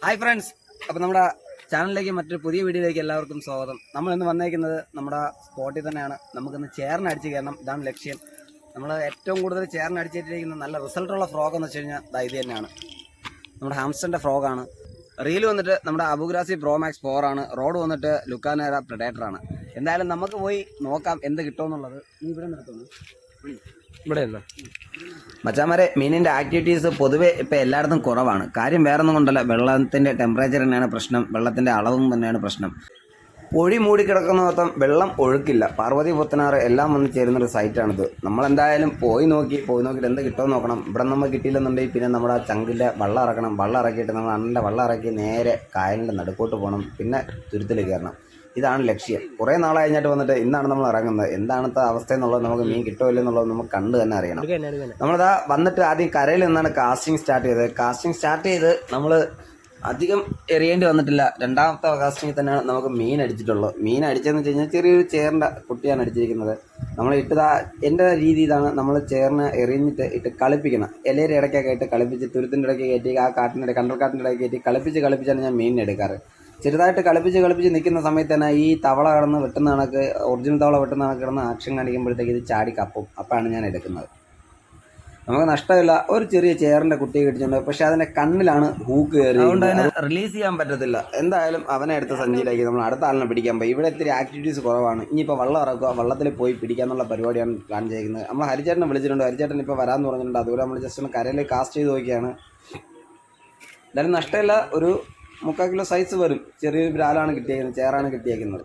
Hi friends, അപ്പോൾ നമ്മുടെ ചാനലിലേക്ക് മറ്റൊരു പുതിയ വീഡിയോയിലേക്ക് എല്ലാവർക്കും സ്വാഗതം. നമ്മൾ ഇന്ന് വന്നേക്കുന്നത് നമ്മുടെ സ്പോട്ടിൽ തന്നെയാണ്. നമുക്കിന്ന് ചേർന്നടിച്ച് കയറണം, ഇതാണ് ലക്ഷ്യം. നമ്മൾ ഏറ്റവും കൂടുതൽ ചേർന്നടിച്ചിട്ടിരിക്കുന്ന നല്ല റിസൾട്ടുള്ള ഫ്രോഗ് എന്ന് വെച്ച് കഴിഞ്ഞാൽ ഇത് തന്നെയാണ്, നമ്മുടെ ഹാംസ്റ്ററിൻ്റെ ഫ്രോഗാണ്. റീൽ വന്നിട്ട് നമ്മുടെ അബുഗ്രാസി പ്രോ മാക്സ് 4 ആണ്. റോഡ് വന്നിട്ട് ലുക്കാനേര പ്രെഡേറ്ററാണ്. എന്തായാലും നമുക്ക് പോയി നോക്കാം എന്ത് കിട്ടുമെന്നുള്ളത്. നീ ഇവിടെ നിർത്തുന്നു ഇവിടെ മച്ചാമാരെ. മീനിൻ്റെ ആക്ടിവിറ്റീസ് പൊതുവെ ഇപ്പോൾ എല്ലായിടത്തും കുറവാണ്. കാര്യം വേറെ ഒന്നും കൊണ്ടല്ല, വെള്ളത്തിൻ്റെ ടെമ്പറേച്ചർ തന്നെയാണ് പ്രശ്നം, വെള്ളത്തിൻ്റെ അളവും തന്നെയാണ് പ്രശ്നം. പൊഴി മൂടിക്കിടക്കുന്ന മൊത്തം വെള്ളം ഒഴുക്കില്ല. പാർവതി പുത്തനാറ് എല്ലാം വന്ന് ചേരുന്നൊരു സൈറ്റാണിത്. നമ്മളെന്തായാലും പോയി നോക്കിയിട്ട് എന്ത് കിട്ടുമെന്ന് നോക്കണം. ഇവിടെ നമ്മൾ കിട്ടിയില്ലെന്നുണ്ടെങ്കിൽ പിന്നെ നമ്മുടെ ചങ്കിൻ്റെ വെള്ളം ഇറക്കണം. വെള്ളം ഇറക്കിയിട്ട് നമ്മൾ അണ്ണൻ്റെ വെള്ളം ഇറക്കി നേരെ കായലിൻ്റെ നടുക്കോട്ട് പോകണം, പിന്നെ തുരുത്തിൽ കയറണം. ഇതാണ് ലക്ഷ്യം. കുറേ നാൾ കഴിഞ്ഞിട്ട് വന്നിട്ട് ഇന്നാണ് നമ്മൾ ഇറങ്ങുന്നത്. എന്താണത്തെ അവസ്ഥ എന്നുള്ളത്, നമുക്ക് മീൻ കിട്ടുമോ എന്നുള്ളത് നമുക്ക് കണ്ടു തന്നെ അറിയണം. നമ്മളിതാ വന്നിട്ട് ആദ്യം കരയിൽ നിന്നാണ് കാസ്റ്റിംഗ് സ്റ്റാർട്ട് ചെയ്തത്. കാസ്റ്റിംഗ് സ്റ്റാർട്ട് ചെയ്ത് നമ്മൾ അധികം എറിയേണ്ടി വന്നിട്ടില്ല. രണ്ടാമത്തെ കാസ്റ്റിംഗിൽ തന്നെയാണ് നമുക്ക് മീൻ അടിച്ചിട്ടുള്ളത്. മീൻ അടിച്ചതെന്ന് വെച്ച് കഴിഞ്ഞാൽ ചെറിയൊരു ചേറിൻ്റെ കുട്ടിയാണ് അടിച്ചിരിക്കുന്നത്. നമ്മൾ എൻ്റെ രീതി ഇതാണ്, നമ്മൾ ചേറിന് എറിഞ്ഞിട്ട് ഇട്ട് കളിപ്പിക്കണം. ഇലയുടെ ഇടയ്ക്കൊക്കെ ഇട്ട് കളിപ്പിച്ച് തുരുത്തിൻ്റെ ഇടയ്ക്ക് കയറ്റി ആ കാട്ടിൻ്റെ കണ്ടൽക്കാട്ടിൻ്റെ ഇടയ്ക്ക് കയറ്റി കളിപ്പിച്ചാണ് ഞാൻ മീനിനെ എടുക്കാറ്. ചെറുതായിട്ട് കളിപ്പിച്ച് നിൽക്കുന്ന സമയത്ത് തന്നെ ഈ തവള കിടന്ന് വെട്ടുന്ന കണക്ക്, ഒറിജിനൽ തവള വെട്ടുന്ന കണക്ക് കിടന്ന് ആക്ഷൻ കാണിക്കുമ്പോഴത്തേക്ക് ഇത് ചാടി കപ്പും. അപ്പോഴാണ് ഞാൻ എടുക്കുന്നത്. നമുക്ക് നഷ്ടമില്ല. ഒരു ചെറിയ ചേറിൻ്റെ കുട്ടിയെ കിട്ടിയിട്ടുണ്ട്, പക്ഷേ അതിൻ്റെ കണ്ണിലാണ് ഹൂക്ക് കയറി, അതുകൊണ്ട് തന്നെ റിലീസ് ചെയ്യാൻ പറ്റത്തില്ല. എന്തായാലും അവനെ എടുത്ത് സഞ്ചിയിലാക്കി നമ്മൾ അടുത്ത ആളിനെ പിടിക്കാൻ പോയി. ഇവിടെ ഇത്തിരി ആക്ടിവിറ്റീസ് കുറവാണ്. ഇനിയിപ്പോൾ വെള്ളം ഇറക്കുക, വെള്ളത്തിൽ പോയി പിടിക്കാന്നുള്ള പരിപാടിയാണ് പ്ലാൻ ചെയ്യുന്നത്. നമ്മൾ ഹരിചേട്ടനെ വിളിച്ചിട്ടുണ്ട്. ഹരിചേട്ടൻ ഇപ്പോൾ വരാമെന്ന് പറഞ്ഞിട്ടുണ്ട്. അതുപോലെ നമ്മൾ ജസ്റ്റ് ഒന്ന് കരയിൽ കാസ്റ്റ് ചെയ്ത് നോക്കിയാണ്. എന്തായാലും നഷ്ടമില്ല. ഒരു 3/4 കിലോ സൈസ് വരും. ചെറിയൊരു ബ്രാലാണ് കിട്ടിയേക്കുന്നത്, ചേറാണ് കിട്ടിയേക്കുന്നത്.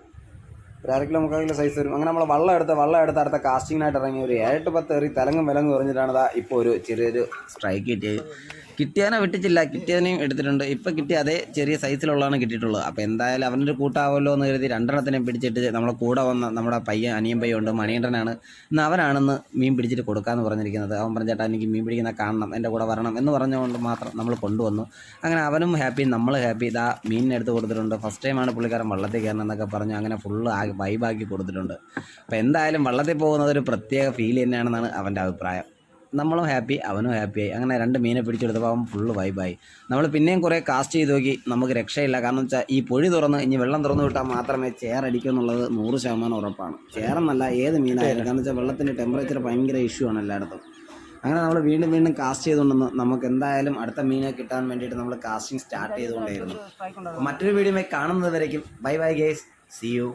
ഒരു 1/2 കിലോ 3/4 കിലോ സൈസ് വരും. അങ്ങനെ നമ്മൾ വെള്ളം എടുത്ത് അടുത്ത കാസ്റ്റിങ്ങിനായിട്ട് ഇറങ്ങി ഒരു 7-10 എറി തലങ്ങും വിലങ്ങും എറിഞ്ഞിട്ടാണ് ഇപ്പോൾ ഒരു ചെറിയൊരു സ്ട്രൈക്ക് കിട്ടിയത്. കിട്ടിയാനെ വെട്ടിച്ചില്ല, കിട്ടിയതിനെയും എടുത്തിട്ടുണ്ട്. ഇപ്പോൾ കിട്ടിയ അതേ ചെറിയ സൈസിലുള്ളതാണ് കിട്ടിയിട്ടുള്ളത്. അപ്പോൾ എന്തായാലും അവനൊരു കൂട്ടാവുമല്ലോ എന്ന് കരുതി 2 പിടിച്ചിട്ട് നമ്മളെ കൂടെ വന്ന നമ്മുടെ അനിയൻ പയ്യുണ്ട്, മണിയണ്ടനാണ്. ഇന്ന് അവനാണെന്ന് മീൻ പിടിച്ചിട്ട് കൊടുക്കാമെന്ന് പറഞ്ഞിരിക്കുന്നത്. അവൻ പറഞ്ഞ ചേട്ടാ എനിക്ക് മീൻ പിടിക്കുന്ന കാണണം, എൻ്റെ കൂടെ വരണം എന്ന് പറഞ്ഞുകൊണ്ട് മാത്രം നമ്മൾ കൊണ്ടുവന്നു. അങ്ങനെ അവനും ഹാപ്പി, നമ്മൾ ഹാപ്പി. ഇതാ മീനിനെടുത്ത് കൊടുത്തിട്ടുണ്ട്. ഫസ്റ്റ് ടൈമാണ് പുള്ളിക്കാരൻ വള്ളത്തിൽ കയറണം എന്നൊക്കെ പറഞ്ഞു. അങ്ങനെ ഫുള്ള് വൈബാക്കി കൊടുത്തിട്ടുണ്ട്. അപ്പോൾ എന്തായാലും വള്ളത്തിൽ പോകുന്നത് ഒരു പ്രത്യേക ഫീൽ തന്നെയാണെന്നാണ് അവൻ്റെ അഭിപ്രായം. നമ്മളും ഹാപ്പി, അവനും ഹാപ്പിയായി. അങ്ങനെ 2 മീനെ പിടിച്ചെടുത്തപ്പോൾ അവൻ ഫുള്ള് വൈബായി. നമ്മൾ പിന്നെയും കുറേ കാസ്റ്റ് ചെയ്ത് നോക്കി, നമുക്ക് രക്ഷയില്ല. കാരണം വെച്ചാൽ ഈ പൊഴി തുറന്ന് ഇനി വെള്ളം തുറന്നു വിട്ടാൽ മാത്രമേ ചേറടിക്കും എന്നുള്ളത് 100% ഉറപ്പാണ്. ചേറെന്നല്ല, ഏത് മീനായാലും. കാരണം വെച്ചാൽ വെള്ളത്തിൻ്റെ ടെമ്പറേച്ചർ ഭയങ്കര ഇഷ്യൂ ആണ് എല്ലായിടത്തും. അങ്ങനെ നമ്മൾ വീണ്ടും കാസ്റ്റ് ചെയ്തുകൊണ്ടെന്ന് നമുക്ക് എന്തായാലും അടുത്ത മീനെ കിട്ടാൻ വേണ്ടിയിട്ട് നമ്മൾ കാസ്റ്റിംഗ് സ്റ്റാർട്ട് ചെയ്തുകൊണ്ടേയിരുന്നു. മറ്റൊരു വീഡിയോയിൽ കാണുന്നത് വരയ്ക്കും ബൈ ഗേസ്, സീ യു.